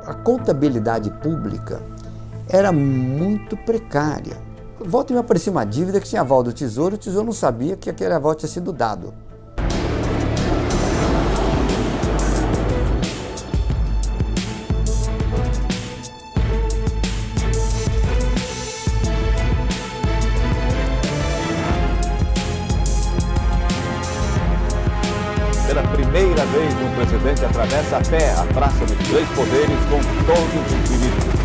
a contabilidade pública era muito precária. Volta e me aparecia uma dívida que tinha aval do Tesouro, o Tesouro não sabia que aquele aval tinha sido dado. Pela primeira vez, um presidente atravessa a pé a Praça dos Três Poderes com todos os ministros.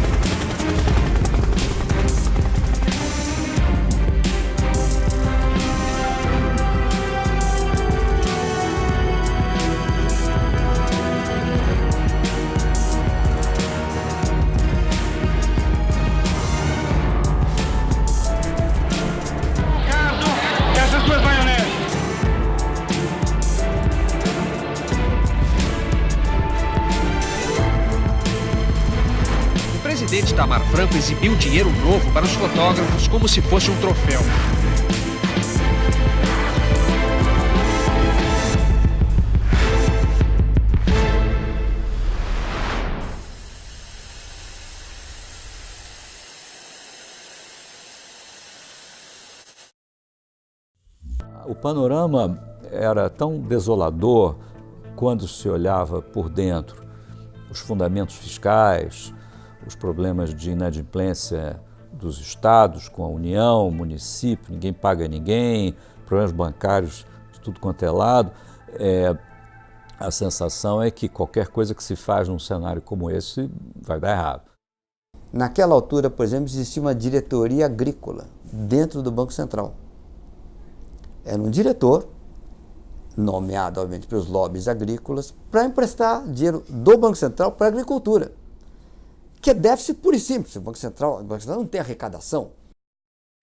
O presidente Itamar Franco exibiu dinheiro novo para os fotógrafos como se fosse um troféu. O panorama era tão desolador quando se olhava por dentro os fundamentos fiscais, os problemas de inadimplência dos estados com a União, o município, ninguém paga ninguém, problemas bancários de tudo quanto é lado. A sensação é que qualquer coisa que se faz num cenário como esse vai dar errado. Naquela altura, por exemplo, existia uma diretoria agrícola dentro do Banco Central. Era um diretor, nomeado, obviamente, pelos lobbies agrícolas, para emprestar dinheiro do Banco Central para a agricultura. Que é déficit puro e simples. O Banco Central não tem arrecadação.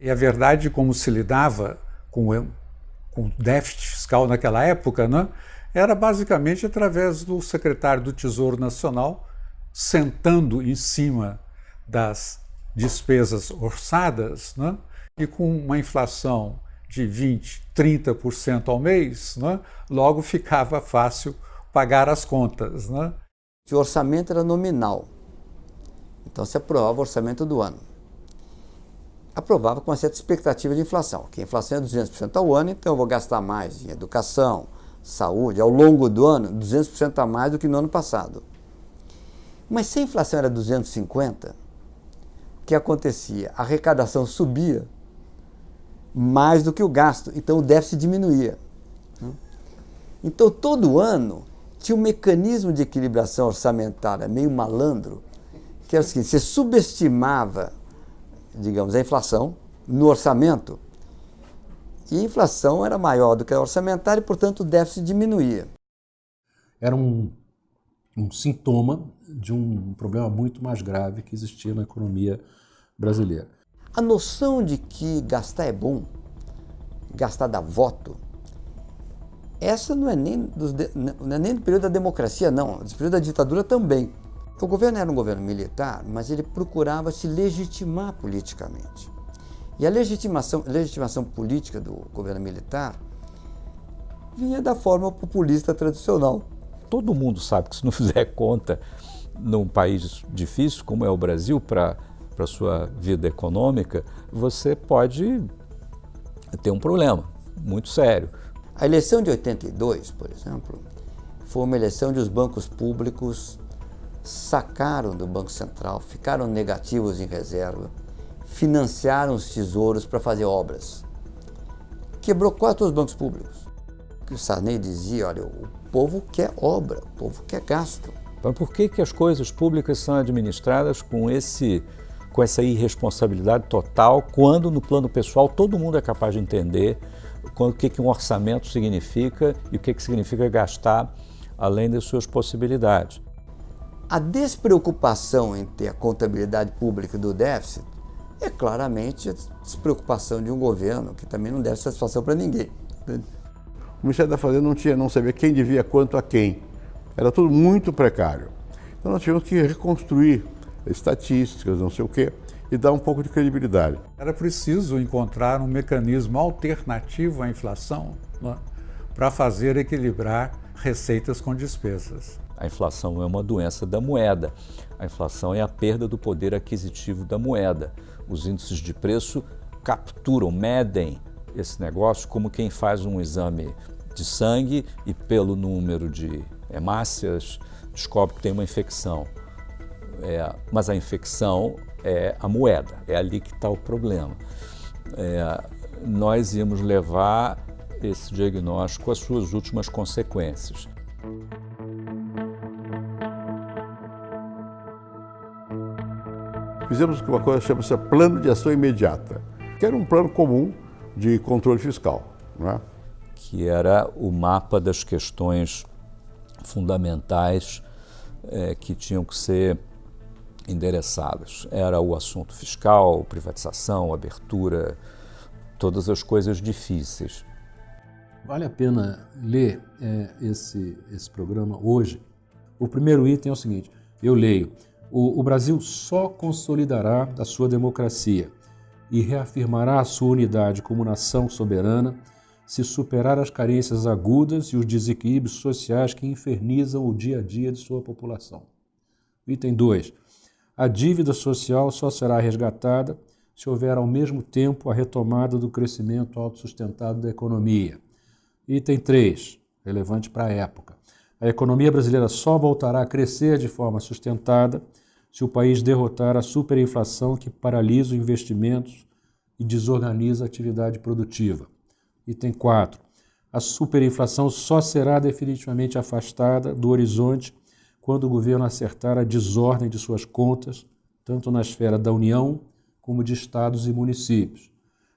E a verdade, como se lidava com o déficit fiscal naquela época, né, era basicamente através do secretário do Tesouro Nacional sentando em cima das despesas orçadas, né, e com uma inflação de 20%, 30% ao mês, né, logo ficava fácil pagar as contas. Né? O orçamento era nominal. Então se aprovava o orçamento do ano. Aprovava com uma certa expectativa de inflação, que a inflação é 200% ao ano, então eu vou gastar mais em educação, saúde, ao longo do ano, 200% a mais do que no ano passado. Mas se a inflação era 250%, o que acontecia? A arrecadação subia mais do que o gasto, então o déficit diminuía. Então todo ano tinha um mecanismo de equilibração orçamentária meio malandro, que era o seguinte: você subestimava, digamos, a inflação no orçamento, e a inflação era maior do que a orçamentária e, portanto, o déficit diminuía. Era um sintoma de um problema muito mais grave que existia na economia brasileira. A noção de que gastar é bom, gastar dá voto, essa não é nem do período da democracia, não, do período da ditadura também. O governo era um governo militar, mas ele procurava se legitimar politicamente. E a legitimação política do governo militar vinha da forma populista tradicional. Todo mundo sabe que se não fizer conta num país difícil como é o Brasil para a sua vida econômica, você pode ter um problema muito sério. A eleição de 82, por exemplo, foi uma eleição onde os bancos públicos sacaram do Banco Central, ficaram negativos em reserva, financiaram os tesouros para fazer obras. Quebrou quase os bancos públicos. O Sarney dizia: olha, o povo quer obra, o povo quer gasto. Então, por que as coisas públicas são administradas com essa irresponsabilidade total, quando no plano pessoal todo mundo é capaz de entender o que um orçamento significa e o que significa gastar além das suas possibilidades? A despreocupação em ter a contabilidade pública do déficit é claramente a despreocupação de um governo que também não deve satisfação para ninguém. O Ministério da Fazenda não sabia quem devia quanto a quem. Era tudo muito precário. Então nós tivemos que reconstruir estatísticas, não sei o quê, e dar um pouco de credibilidade. Era preciso encontrar um mecanismo alternativo à inflação, né, para fazer equilibrar receitas com despesas. A inflação não é uma doença da moeda. A inflação é a perda do poder aquisitivo da moeda. Os índices de preço capturam, medem esse negócio como quem faz um exame de sangue e pelo número de hemácias descobre que tem uma infecção. Mas a infecção é a moeda, é ali que está o problema. Nós íamos levar esse diagnóstico às suas últimas consequências. Fizemos uma coisa que chama-se plano de ação imediata, que era um plano comum de controle fiscal, não é? Que era o mapa das questões fundamentais que tinham que ser endereçadas. Era o assunto fiscal, privatização, abertura, todas as coisas difíceis. Vale a pena ler esse programa hoje. O primeiro item é o seguinte, eu leio: o Brasil só consolidará a sua democracia e reafirmará a sua unidade como nação soberana se superar as carências agudas e os desequilíbrios sociais que infernizam o dia a dia de sua população. Item 2. A dívida social só será resgatada se houver ao mesmo tempo a retomada do crescimento autossustentado da economia. Item 3, relevante para a época. A economia brasileira só voltará a crescer de forma sustentada se o país derrotar a superinflação que paralisa os investimentos e desorganiza a atividade produtiva. Item 4. A superinflação só será definitivamente afastada do horizonte quando o governo acertar a desordem de suas contas, tanto na esfera da União como de estados e municípios.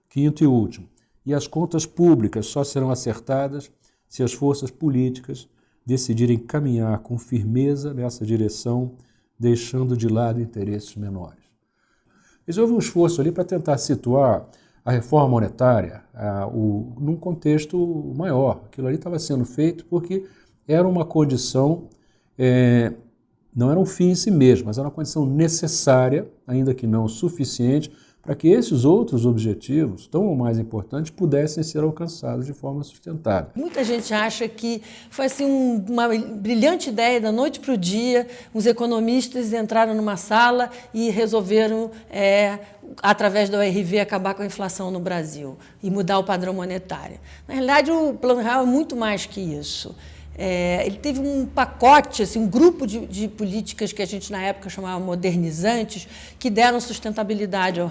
Quinto e último. E as contas públicas só serão acertadas se as forças políticas decidirem caminhar com firmeza nessa direção, deixando de lado interesses menores. Mas houve um esforço ali para tentar situar a reforma monetária num contexto maior. Aquilo ali estava sendo feito porque era uma condição, não era um fim em si mesmo, mas era uma condição necessária, ainda que não suficiente, para que esses outros objetivos, tão ou mais importantes, pudessem ser alcançados de forma sustentável. Muita gente acha que foi assim, uma brilhante ideia, da noite para o dia, os economistas entraram numa sala e resolveram, através da ORV, acabar com a inflação no Brasil e mudar o padrão monetário. Na realidade, o Plano Real é muito mais que isso. Ele teve um pacote, assim, um grupo de políticas que a gente na época chamava modernizantes, que deram sustentabilidade ao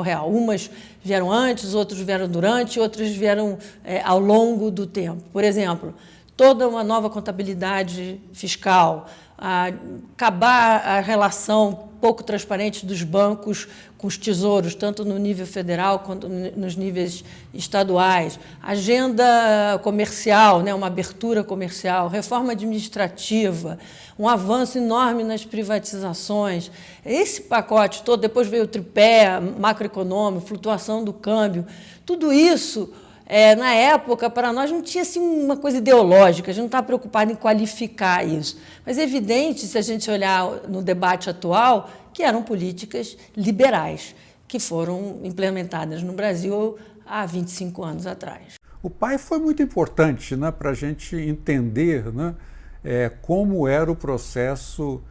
real. Umas vieram antes, outras vieram durante, outras vieram ao longo do tempo. Por exemplo, toda uma nova contabilidade fiscal, acabar a relação pouco transparente dos bancos com os tesouros, tanto no nível federal quanto nos níveis estaduais, agenda comercial, uma abertura comercial, reforma administrativa, um avanço enorme nas privatizações. Esse pacote todo, depois veio o tripé macroeconômico, flutuação do câmbio, tudo isso, na época, para nós não tinha assim, uma coisa ideológica, a gente não estava preocupado em qualificar isso. Mas é evidente, se a gente olhar no debate atual, que eram políticas liberais, que foram implementadas no Brasil há 25 anos atrás. O PAI foi muito importante, para a gente entender como era o processo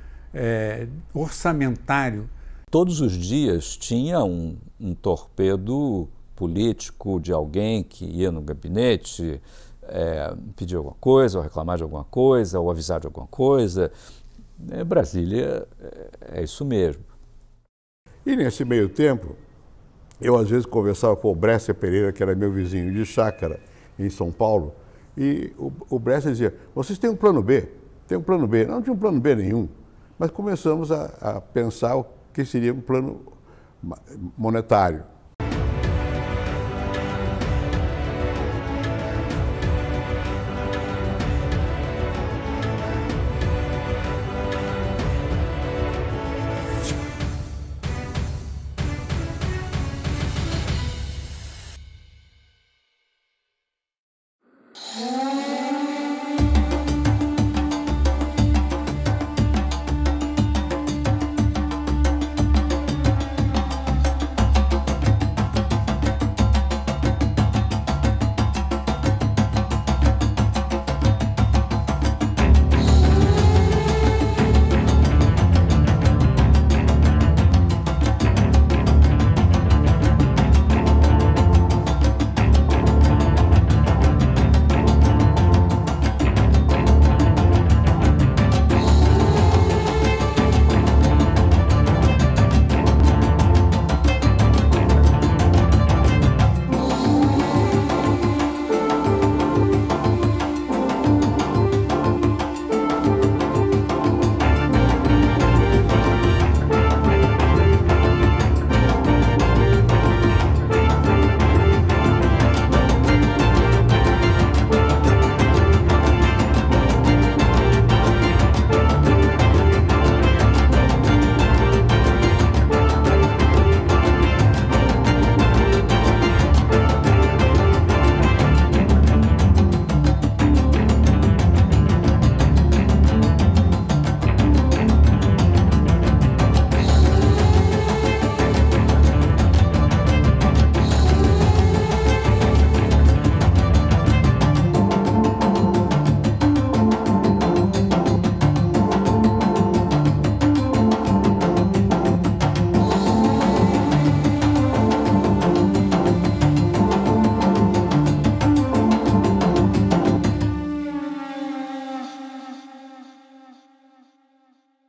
orçamentário. Todos os dias tinha um torpedo político de alguém que ia no gabinete pedir alguma coisa, ou reclamar de alguma coisa, ou avisar de alguma coisa. Brasília é isso mesmo. E nesse meio tempo, eu às vezes conversava com o Brescia Pereira, que era meu vizinho de chácara em São Paulo, e o Brescia dizia: vocês têm um plano B? Tem um plano B? Não tinha um plano B nenhum, mas começamos a pensar o que seria um plano monetário.